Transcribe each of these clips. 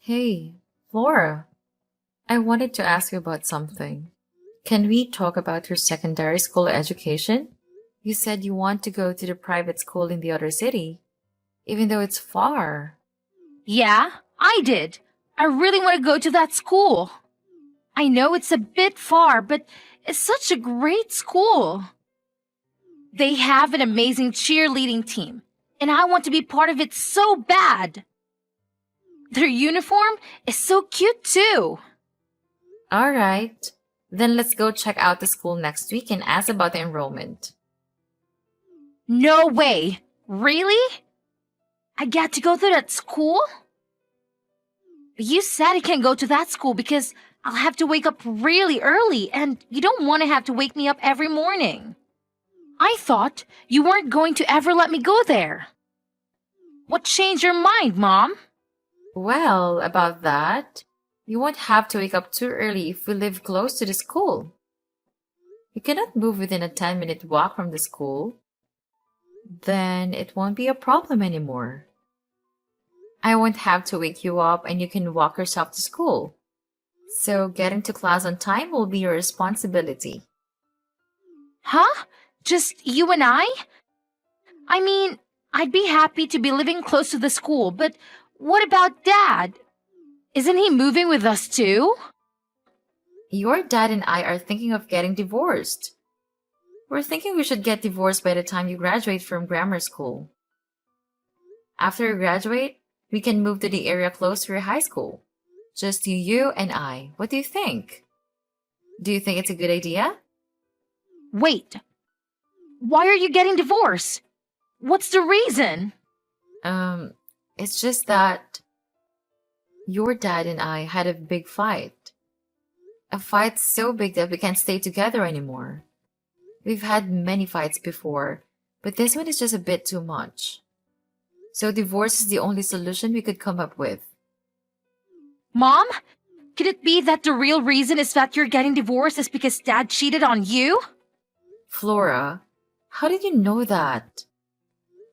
Hey, Laura, I wanted to ask you about something. Can we talk about your secondary school education? You said you want to go to the private school in the other city, even though it's far. Yeah, I did. I really want to go to that school. I know it's a bit far, but it's such a great school. They have an amazing cheerleading team, and I want to be part of it so bad. Their uniform is so cute too. All right, then let's go check out the school next week and ask about the enrollment. No way. Really? I get to go to that school? But you said I can't go to that school because I'll have to wake up really early, and you don't want to have to wake me up every morning. I thought you weren't going to ever let me go there. What changed your mind, Mom? Well, about that, you won't have to wake up too early if we live close to the school. You cannot move within a 10-minute walk from the school. Then it won't be a problem anymore. I won't have to wake you up and you can walk yourself to school. So getting to class on time will be your responsibility. Huh? Just you and I? I mean, I'd be happy to be living close to the school, but what about Dad? Isn't he moving with us too? Your dad and I are thinking of getting divorced. We're thinking we should get divorced by the time you graduate from grammar school. After you graduate, we can move to the area close to your high school. Just you and I. What do you think? Do you think it's a good idea? Wait, why are you getting divorced? What's the reason? Um, it's just that your dad and I had a big fight. A fight so big that we can't stay together anymore. We've had many fights before, but this one is just a bit too much. So divorce is the only solution we could come up with. Mom? Could it be that the real reason is that you're getting divorced is because Dad cheated on you? Flora, how did you know that?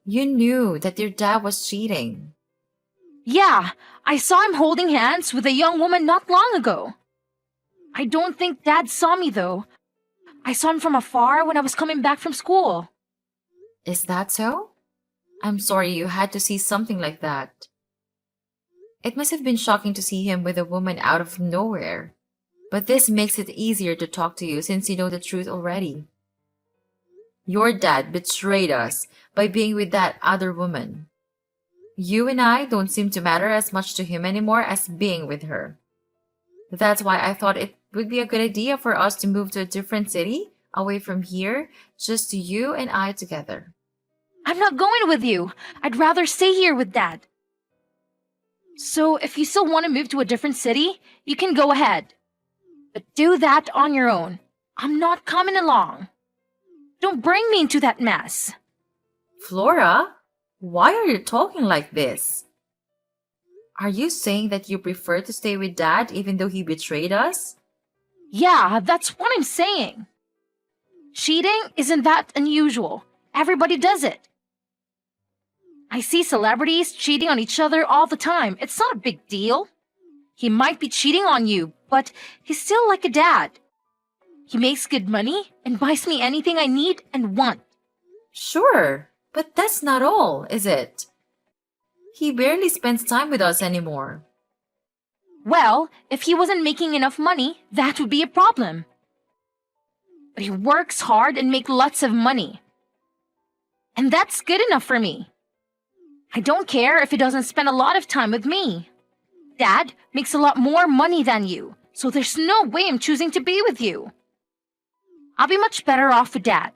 You knew that your dad was cheating. Yeah, I saw him holding hands with a young woman not long ago. I don't think Dad saw me though. I saw him from afar when I was coming back from school. Is that so? I'm sorry you had to see something like that. It must have been shocking to see him with a woman out of nowhere. But this makes it easier to talk to you since you know the truth already. Your dad betrayed us by being with that other woman. You and I don't seem to matter as much to him anymore as being with her. That's why I thought it would be a good idea for us to move to a different city, away from here, just you and I together. I'm not going with you. I'd rather stay here with Dad. So if you still want to move to a different city, you can go ahead. But do that on your own. I'm not coming along. Don't bring me into that mess. Flora, why are you talking like this? Are you saying that you prefer to stay with Dad even though he betrayed us? Yeah, that's what I'm saying. Cheating isn't that unusual. Everybody does it. I see celebrities cheating on each other all the time. It's not a big deal. He might be cheating on you, but he's still like a dad. He makes good money and buys me anything I need and want. Sure, but that's not all, is it? He barely spends time with us anymore. Well, if he wasn't making enough money, that would be a problem. But he works hard and makes lots of money. And that's good enough for me. I don't care if he doesn't spend a lot of time with me. Dad makes a lot more money than you, so there's no way I'm choosing to be with you. I'll be much better off with Dad.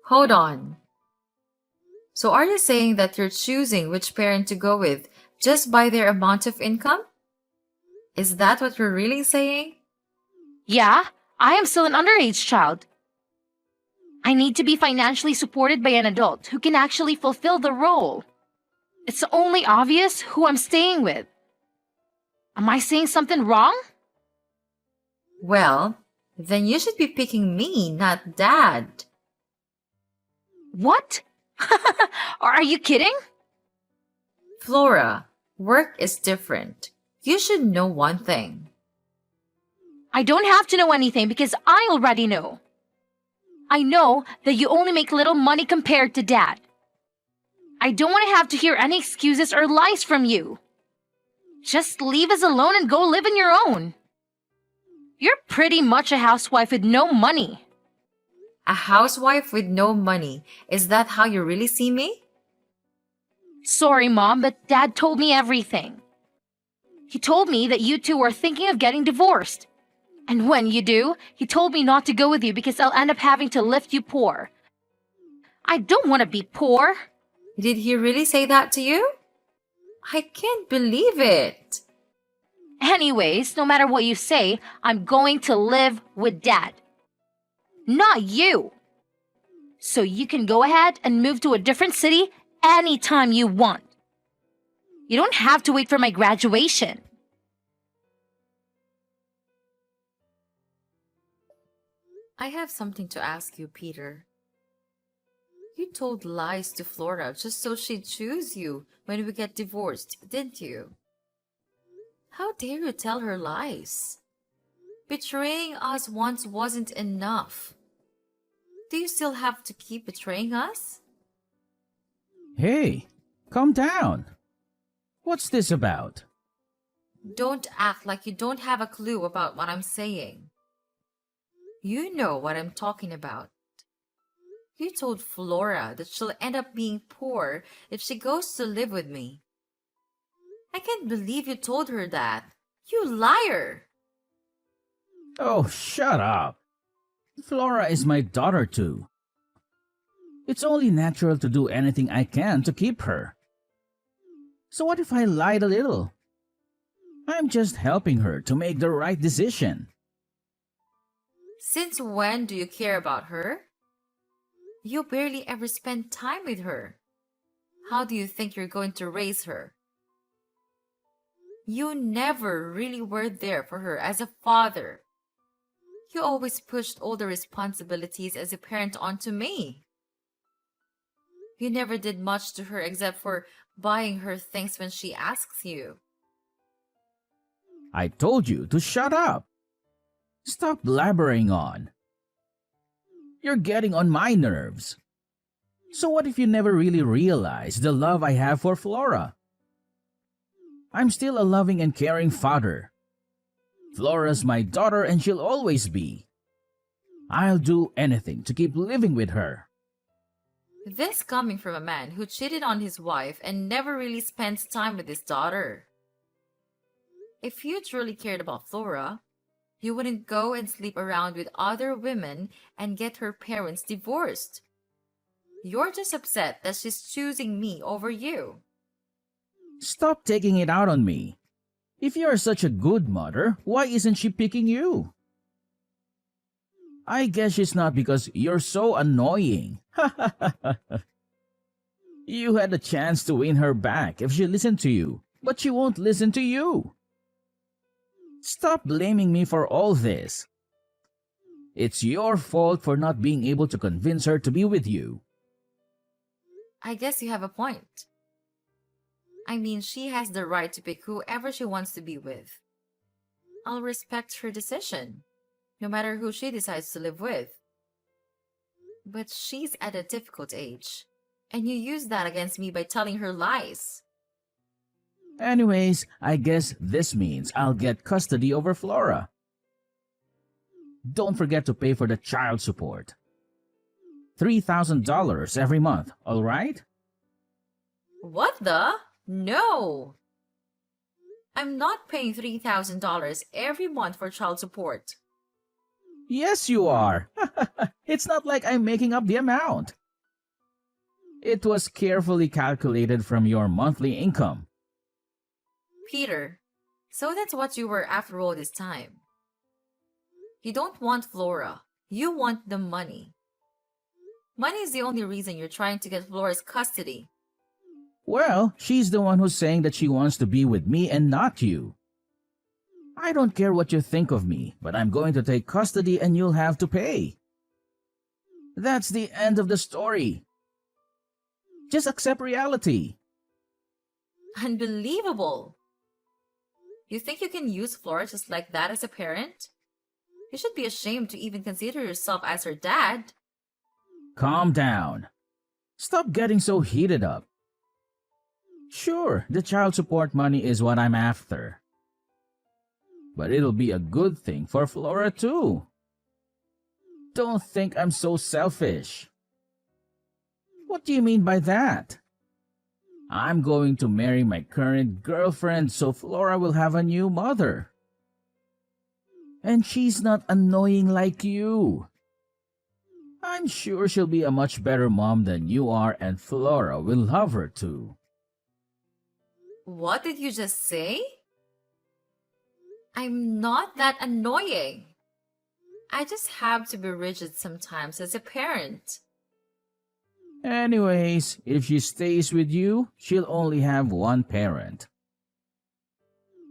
Hold on. So are you saying that you're choosing which parent to go with just by their amount of income? Is that what you're really saying? Yeah, I am still an underage child. I need to be financially supported by an adult who can actually fulfill the role. It's only obvious who I'm staying with. Am I saying something wrong? Well, then you should be picking me, not Dad. What? Are you kidding? Flora, work is different. You should know one thing. I don't have to know anything because I already know. I know that you only make little money compared to Dad. I don't want to have to hear any excuses or lies from you. Just leave us alone and go live on your own. You're pretty much a housewife with no money. A housewife with no money. Is that how you really see me? Sorry, Mom, but Dad told me everything. He told me that you two are thinking of getting divorced. And when you do, he told me not to go with you because I'll end up having to lift you poor. I don't want to be poor. Did he really say that to you? I can't believe it. Anyways, no matter what you say, I'm going to live with Dad. Not you. So you can go ahead and move to a different city anytime you want. You don't have to wait for my graduation. I have something to ask you, Peter. You told lies to Flora just so she'd choose you when we get divorced, didn't you? How dare you tell her lies? Betraying us once wasn't enough. Do you still have to keep betraying us? Hey, calm down. What's this about? Don't act like you don't have a clue about what I'm saying. You know what I'm talking about. You told Flora that she'll end up being poor if she goes to live with me. I can't believe you told her that. You liar! Oh, shut up. Flora is my daughter too. It's only natural to do anything I can to keep her. So what if I lied a little? I'm just helping her to make the right decision. Since when do you care about her? You barely ever spend time with her. How do you think you're going to raise her? You never really were there for her as a father. You always pushed all the responsibilities as a parent onto me. You never did much to her except for buying her things when she asks you. I told you to shut up. Stop blabbering on. You're getting on my nerves. So what if you never really realized the love I have for Flora? I'm still a loving and caring father. Flora's my daughter and she'll always be. I'll do anything to keep living with her. This coming from a man who cheated on his wife and never really spends time with his daughter. If you truly cared about Flora, you wouldn't go and sleep around with other women and get her parents divorced. You're just upset that she's choosing me over you. Stop taking it out on me. If you're such a good mother, why isn't she picking you? I guess she's not because you're so annoying. You had a chance to win her back if she listened to you, but she won't listen to you. Stop blaming me for all this. It's your fault for not being able to convince her to be with you. I guess you have a point. I mean, she has the right to pick whoever she wants to be with. I'll respect her decision, no matter who she decides to live with. But she's at a difficult age, and you use that against me by telling her lies. Anyways, I guess this means I'll get custody over Flora. Don't forget to pay for the child support. $3,000 every month, alright? What the? No! I'm not paying $3,000 every month for child support. Yes, you are. It's not like I'm making up the amount. It was carefully calculated from your monthly income. Peter, so that's what you were after all this time. You don't want Flora. You want the money. Money is the only reason you're trying to get Flora's custody. Well, she's the one who's saying that she wants to be with me and not you. I don't care what you think of me, but I'm going to take custody and you'll have to pay. That's the end of the story. Just accept reality. Unbelievable. You think you can use Flora just like that as a parent? You should be ashamed to even consider yourself as her dad. Calm down. Stop getting so heated up. Sure, the child support money is what I'm after. But it'll be a good thing for Flora too. Don't think I'm so selfish. What do you mean by that? I'm going to marry my current girlfriend so Flora will have a new mother. And she's not annoying like you. I'm sure she'll be a much better mom than you are and Flora will love her too. What did you just say? I'm not that annoying. I just have to be rigid sometimes as a parent. Anyways, if she stays with you, she'll only have one parent.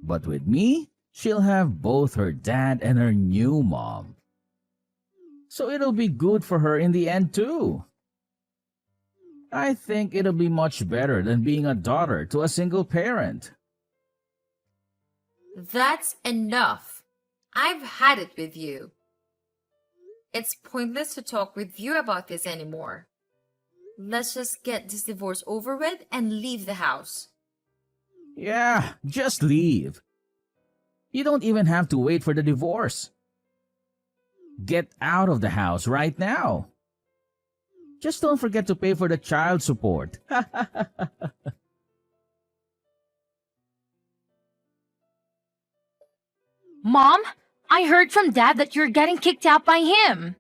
But with me, she'll have both her dad and her new mom. So it'll be good for her in the end too. I think it'll be much better than being a daughter to a single parent. That's enough. I've had it with you. It's pointless to talk with you about this anymore. Let's just get this divorce over with and leave the house. Yeah, just leave. You don't even have to wait for the divorce. Get out of the house right now. Just don't forget to pay for the child support. Mom, I heard from Dad that you're getting kicked out by him.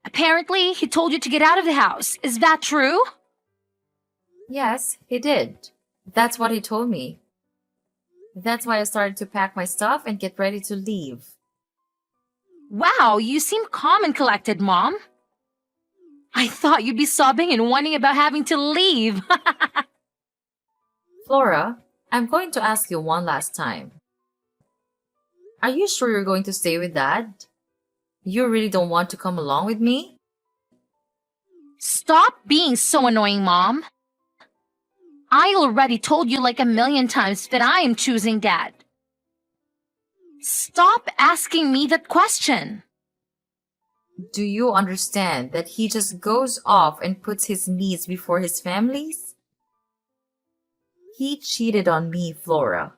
Apparently, he told you to get out of the house. Is that true? Yes, he did. That's what he told me. That's why I started to pack my stuff and get ready to leave. Wow, you seem calm and collected, Mom. I thought you'd be sobbing and whining about having to leave. Flora, I'm going to ask you one last time. Are you sure you're going to stay with Dad? You really don't want to come along with me? Stop being so annoying, Mom. I already told you like a million times that I am choosing Dad. Stop asking me that question. Do you understand that he just goes off and puts his needs before his family's? He cheated on me, Flora.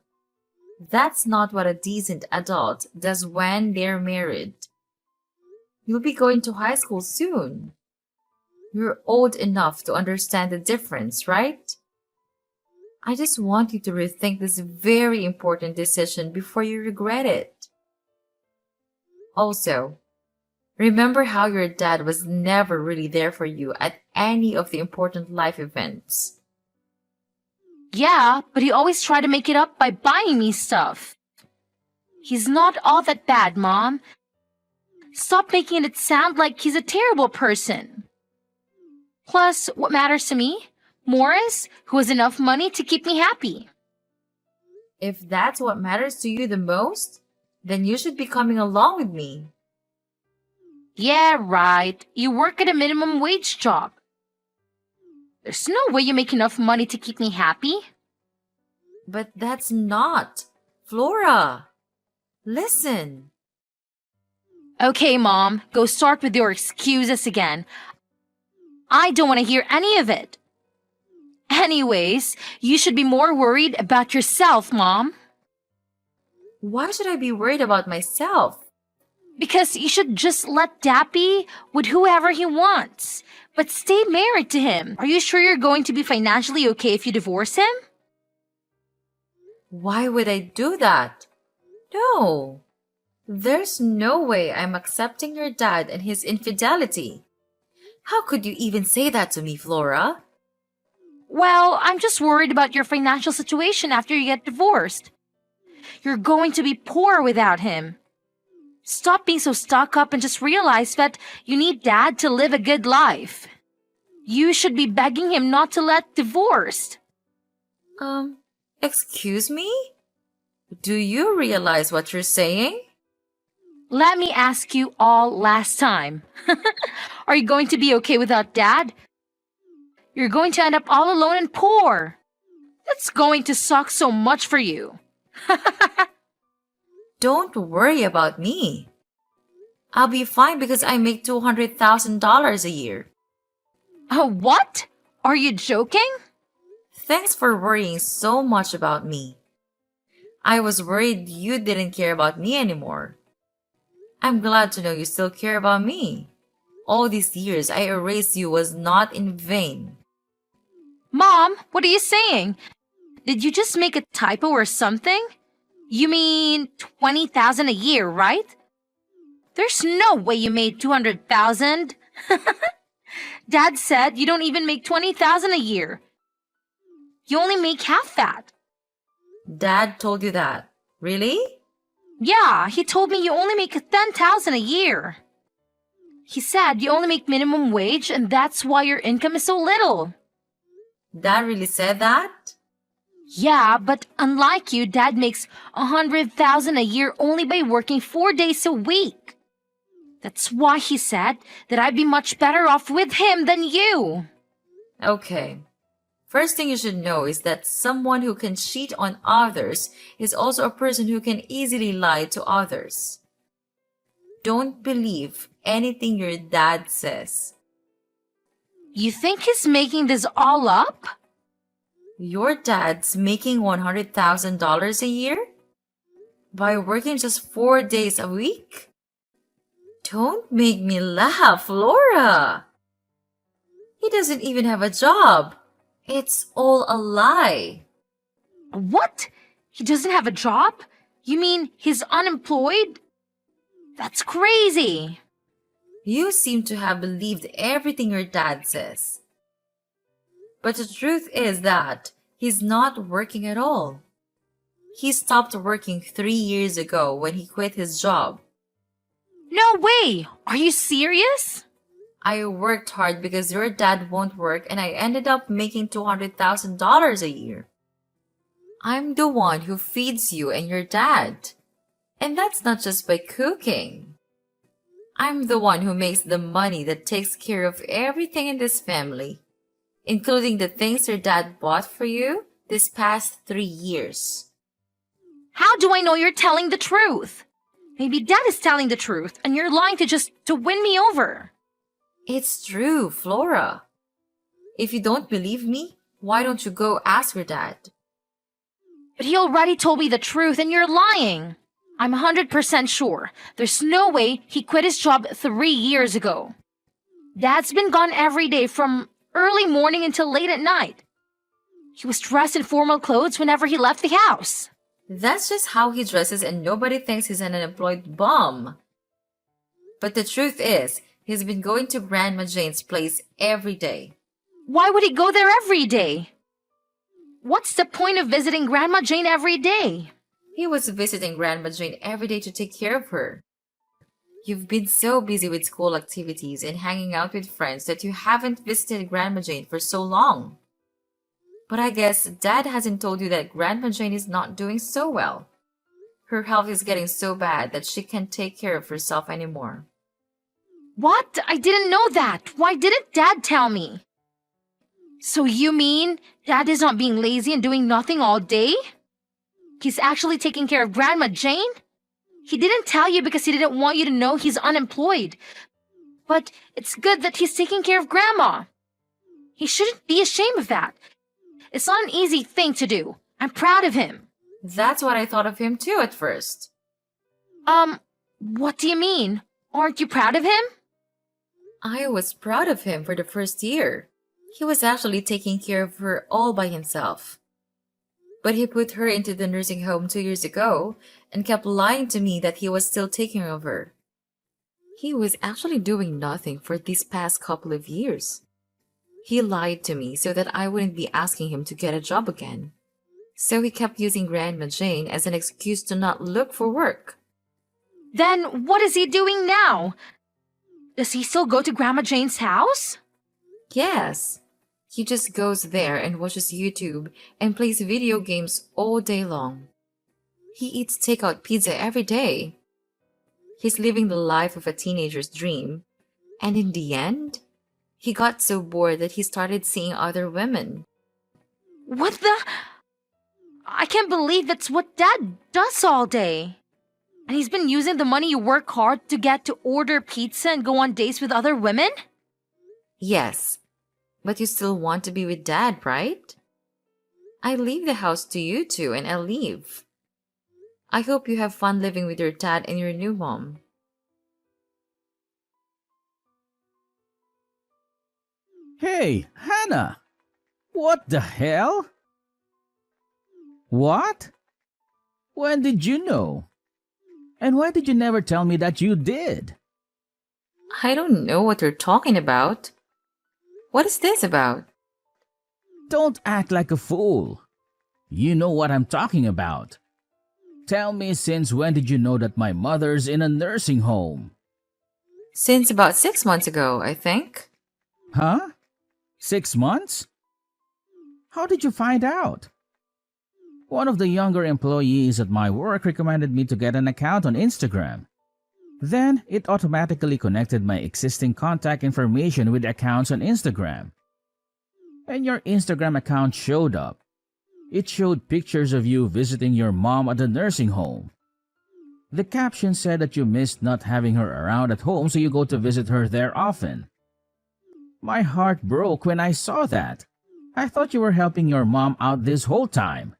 That's not what a decent adult does when they're married. You'll be going to high school soon. You're old enough to understand the difference, right? I just want you to rethink this very important decision before you regret it. Also, remember how your dad was never really there for you at any of the important life events. Yeah, but he always tried to make it up by buying me stuff. He's not all that bad, Mom. Stop making it sound like he's a terrible person. Plus, what matters to me? Morris, who has enough money to keep me happy. If that's what matters to you the most, then you should be coming along with me. Yeah, right. You work at a minimum wage job. There's no way you make enough money to keep me happy. But that's not. Flora, listen. Okay, Mom, go start with your excuses again. I don't want to hear any of it. Anyways, you should be more worried about yourself, Mom. Why should I be worried about myself? Because you should just let Dad be with whoever he wants. But stay married to him. Are you sure you're going to be financially okay if you divorce him? Why would I do that? No. There's no way I'm accepting your dad and his infidelity. How could you even say that to me, Flora? Well, I'm just worried about your financial situation after you get divorced. You're going to be poor without him. Stop being so stuck up and just realize that you need Dad to live a good life. You should be begging him not to let divorced. Excuse me? Do you realize what you're saying? Let me ask you all last time. Are you going to be okay without Dad? You're going to end up all alone and poor. That's going to suck so much for you. Don't worry about me. I'll be fine because I make $200,000 a year. Oh, what? Are you joking? Thanks for worrying so much about me. I was worried you didn't care about me anymore. I'm glad to know you still care about me. All these years I erased you was not in vain. Mom, what are you saying? Did you just make a typo or something? You mean 20,000 a year, right? There's no way you made 200,000. Dad said you don't even make 20,000 a year. You only make half that. Dad told you that. Really? Yeah, he told me you only make 10,000 a year. He said you only make minimum wage and that's why your income is so little. Dad really said that? Yeah, but unlike you, Dad makes 100,000 a year only by working 4 days a week. That's why he said that I'd be much better off with him than you. Okay. First thing you should know is that someone who can cheat on others is also a person who can easily lie to others. Don't believe anything your dad says. You think he's making this all up? Your dad's making $100,000 a year? By working just 4 days a week? Don't make me laugh, Laura! He doesn't even have a job. It's all a lie. What? He doesn't have a job? You mean he's unemployed? That's crazy. You seem to have believed everything your dad says. But the truth is that he's not working at all. He stopped working 3 years ago when he quit his job. No way! Are you serious? I worked hard because your dad won't work and I ended up making $200,000 a year. I'm the one who feeds you and your dad. And that's not just by cooking. I'm the one who makes the money that takes care of everything in this family, including the things your dad bought for you this past 3 years. How do I know you're telling the truth? Maybe Dad is telling the truth and you're lying to win me over. It's true, Flora. If you don't believe me, why don't you go ask your dad? But he already told me the truth and you're lying. I'm 100% sure. There's no way he quit his job 3 years ago. Dad's been gone every day from early morning until late at night. He was dressed in formal clothes whenever he left the house. That's just how he dresses and nobody thinks he's an unemployed bum. But the truth is, he's been going to Grandma Jane's place every day. Why would he go there every day? What's the point of visiting Grandma Jane every day? He was visiting Grandma Jane every day to take care of her. You've been so busy with school activities and hanging out with friends that you haven't visited Grandma Jane for so long. But I guess Dad hasn't told you that Grandma Jane is not doing so well. Her health is getting so bad that she can't take care of herself anymore. What? I didn't know that. Why didn't Dad tell me? So you mean Dad is not being lazy and doing nothing all day? He's actually taking care of Grandma Jane? He didn't tell you because he didn't want you to know he's unemployed. But it's good that he's taking care of Grandma. He shouldn't be ashamed of that. It's not an easy thing to do. I'm proud of him. That's what I thought of him too at first. What do you mean? Aren't you proud of him? I was proud of him for the first year. He was actually taking care of her all by himself. But he put her into the nursing home 2 years ago and kept lying to me that he was still taking care of her. He was actually doing nothing for these past couple of years. He lied to me so that I wouldn't be asking him to get a job again. So he kept using Grandma Jane as an excuse to not look for work. Then what is he doing now? Does he still go to Grandma Jane's house? Yes. He just goes there and watches YouTube and plays video games all day long. He eats takeout pizza every day. He's living the life of a teenager's dream. And in the end, he got so bored that he started seeing other women. What the? I can't believe that's what Dad does all day. And he's been using the money you work hard to get to order pizza and go on dates with other women? Yes, but you still want to be with Dad, right? I leave the house to you two and I'll leave. I hope you have fun living with your dad and your new mom. Hey, Hannah! What the hell? What? When did you know? And why did you never tell me that you did? I don't know what you're talking about. What is this about? Don't act like a fool. You know what I'm talking about. Tell me, since when did you know that my mother's in a nursing home? Since about 6 months ago, I think. Huh? 6 months? How did you find out? One of the younger employees at my work recommended me to get an account on Instagram. Then it automatically connected my existing contact information with accounts on Instagram. And your Instagram account showed up. It showed pictures of you visiting your mom at the nursing home. The caption said that you missed not having her around at home, so you go to visit her there often. My heart broke when I saw that. I thought you were helping your mom out this whole time.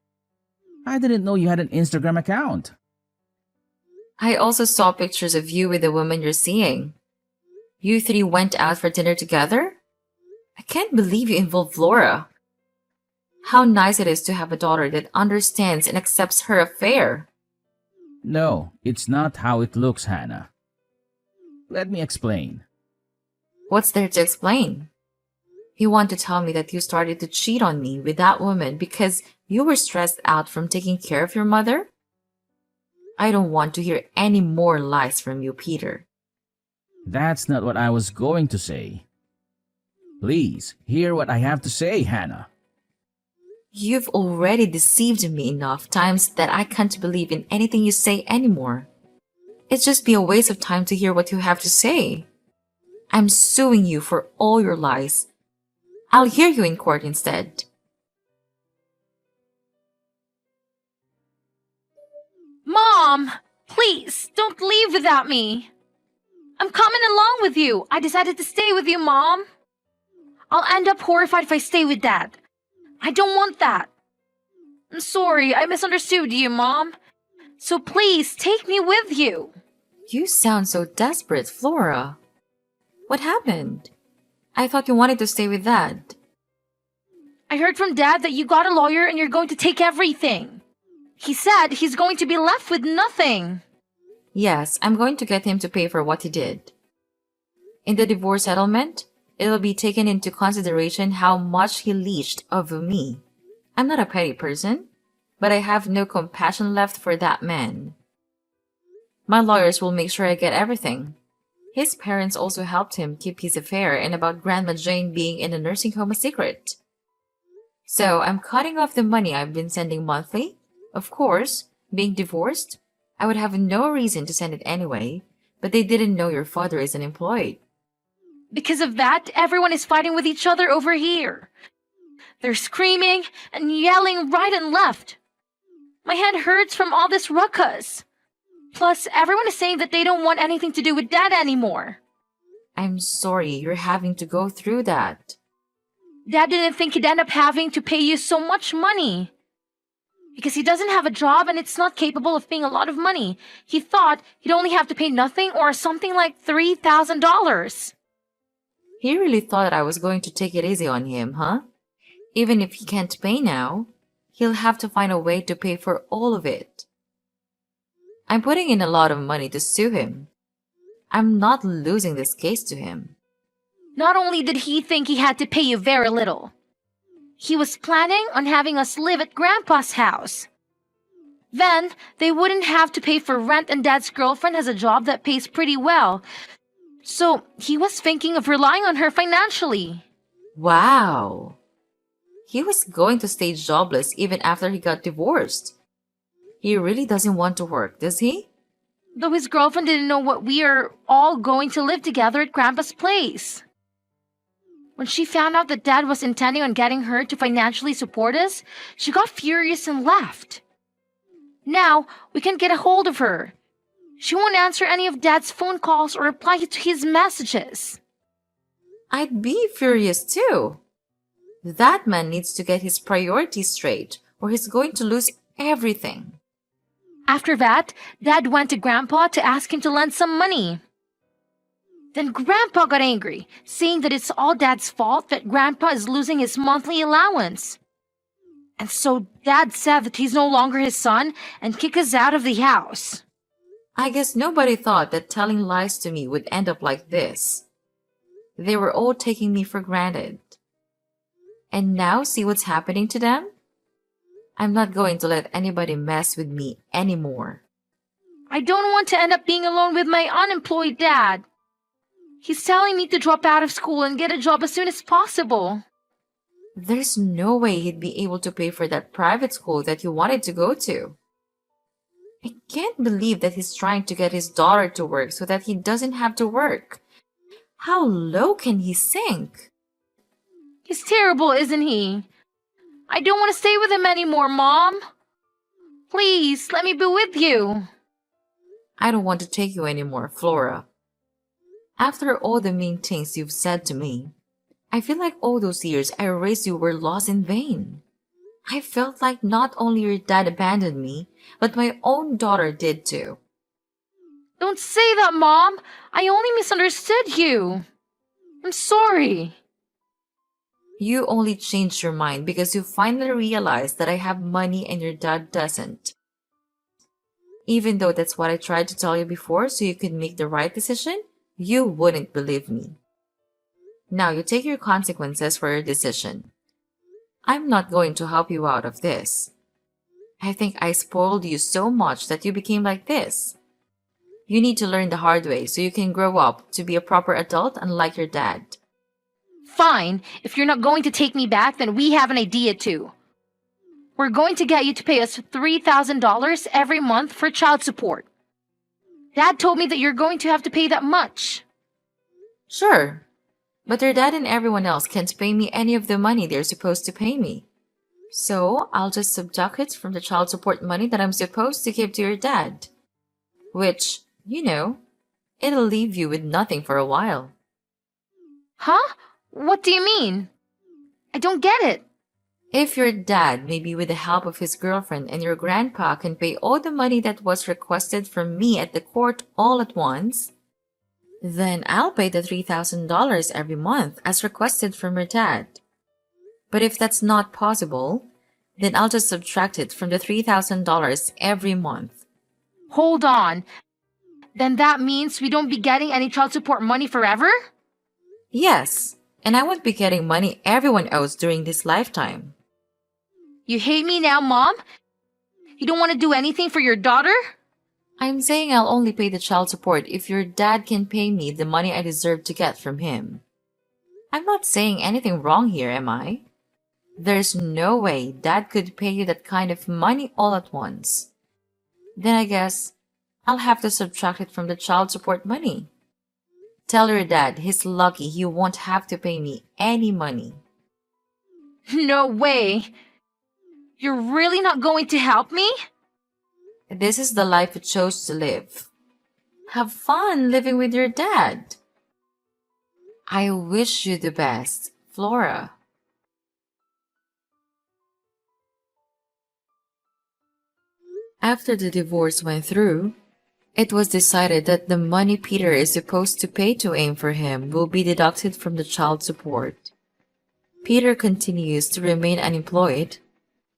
I didn't know you had an Instagram account. I also saw pictures of you with the woman you're seeing. You three went out for dinner together? I can't believe you involved Flora. How nice it is to have a daughter that understands and accepts her affair. No, it's not how it looks, Hannah. Let me explain. What's there to explain? You want to tell me that you started to cheat on me with that woman because you were stressed out from taking care of your mother? I don't want to hear any more lies from you, Peter. That's not what I was going to say. Please, hear what I have to say, Hannah. You've already deceived me enough times that I can't believe in anything you say anymore. It'd just be a waste of time to hear what you have to say. I'm suing you for all your lies. I'll hear you in court instead. Mom! Please, don't leave without me. I'm coming along with you. I decided to stay with you, Mom. I'll end up horrified if I stay with Dad. I don't want that. I'm sorry, I misunderstood you, Mom. So please, take me with you. You sound so desperate, Flora. What happened? I thought you wanted to stay with Dad. I heard from Dad that you got a lawyer and you're going to take everything. He said he's going to be left with nothing. Yes, I'm going to get him to pay for what he did. In the divorce settlement, it'll be taken into consideration how much he leached of me. I'm not a petty person, but I have no compassion left for that man. My lawyers will make sure I get everything. His parents also helped him keep his affair and about Grandma Jane being in a nursing home a secret. So I'm cutting off the money I've been sending monthly. Of course, being divorced, I would have no reason to send it anyway, but they didn't know your father is unemployed. Because of that, everyone is fighting with each other over here. They're screaming and yelling right and left. My head hurts from all this ruckus. Plus, everyone is saying that they don't want anything to do with Dad anymore. I'm sorry you're having to go through that. Dad didn't think he'd end up having to pay you so much money. Because he doesn't have a job and it's not capable of paying a lot of money. He thought he'd only have to pay nothing or something like $3,000. He really thought I was going to take it easy on him, huh? Even if he can't pay now, he'll have to find a way to pay for all of it. I'm putting in a lot of money to sue him. I'm not losing this case to him. Not only did he think he had to pay you very little, he was planning on having us live at Grandpa's house. Then, they wouldn't have to pay for rent and Dad's girlfriend has a job that pays pretty well. So, he was thinking of relying on her financially. Wow. He was going to stay jobless even after he got divorced. He really doesn't want to work, does he? Though his girlfriend didn't know what we are all going to live together at Grandpa's place. When she found out that Dad was intending on getting her to financially support us, she got furious and left. Now, we can't get a hold of her. She won't answer any of Dad's phone calls or reply to his messages. I'd be furious too. That man needs to get his priorities straight, or he's going to lose everything. After that, Dad went to Grandpa to ask him to lend some money. Then Grandpa got angry, saying that it's all Dad's fault that Grandpa is losing his monthly allowance. And so Dad said that he's no longer his son and kick us out of the house. I guess nobody thought that telling lies to me would end up like this. They were all taking me for granted. And now see what's happening to them? I'm not going to let anybody mess with me anymore. I don't want to end up being alone with my unemployed dad. He's telling me to drop out of school and get a job as soon as possible. There's no way he'd be able to pay for that private school that you wanted to go to. I can't believe that he's trying to get his daughter to work so that he doesn't have to work. How low can he sink? He's terrible, isn't he? I don't want to stay with him anymore, Mom. Please, let me be with you. I don't want to take you anymore, Flora. After all the mean things you've said to me, I feel like all those years I raised you were lost in vain. I felt like not only your dad abandoned me, but my own daughter did too. Don't say that, Mom. I only misunderstood you. I'm sorry. You only changed your mind because you finally realized that I have money and your dad doesn't. Even though that's what I tried to tell you before so you could make the right decision, you wouldn't believe me. Now you take your consequences for your decision. I'm not going to help you out of this. I think I spoiled you so much that you became like this. You need to learn the hard way so you can grow up to be a proper adult unlike your dad. Fine. If you're not going to take me back, then we have an idea too. We're going to get you to pay us $3,000 every month for child support. Dad told me that you're going to have to pay that much. Sure, but your dad and everyone else can't pay me any of the money they're supposed to pay me. So I'll just subtract it from the child support money that I'm supposed to give to your dad. Which, it'll leave you with nothing for a while. Huh? What do you mean? I don't get it. If your dad, maybe with the help of his girlfriend and your grandpa, can pay all the money that was requested from me at the court all at once, then I'll pay the $3,000 every month as requested from your dad. But if that's not possible, then I'll just subtract it from the $3,000 every month. Hold on. Then that means we don't be getting any child support money forever? Yes, and I won't be getting money everyone owes during this lifetime. You hate me now, Mom? You don't want to do anything for your daughter? I'm saying I'll only pay the child support if your dad can pay me the money I deserve to get from him. I'm not saying anything wrong here, am I? There's no way Dad could pay you that kind of money all at once. Then I guess I'll have to subtract it from the child support money. Tell your dad he's lucky he won't have to pay me any money. No way. You're really not going to help me? This is the life you chose to live. Have fun living with your dad. I wish you the best, Flora. After the divorce went through, it was decided that the money Peter is supposed to pay to aim for him will be deducted from the child support. Peter continues to remain unemployed,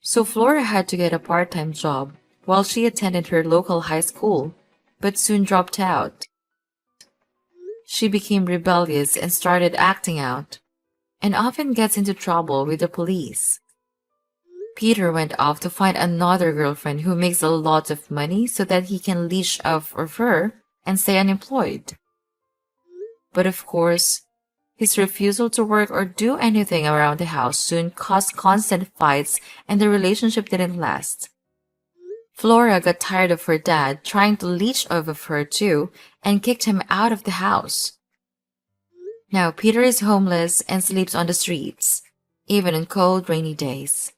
so Flora had to get a part-time job while she attended her local high school, but soon dropped out. She became rebellious and started acting out, and often gets into trouble with the police. Peter went off to find another girlfriend who makes a lot of money so that he can leash off of her and stay unemployed. But of course, his refusal to work or do anything around the house soon caused constant fights and the relationship didn't last. Flora got tired of her dad trying to leech off of her too and kicked him out of the house. Now Peter is homeless and sleeps on the streets, even on cold, rainy days.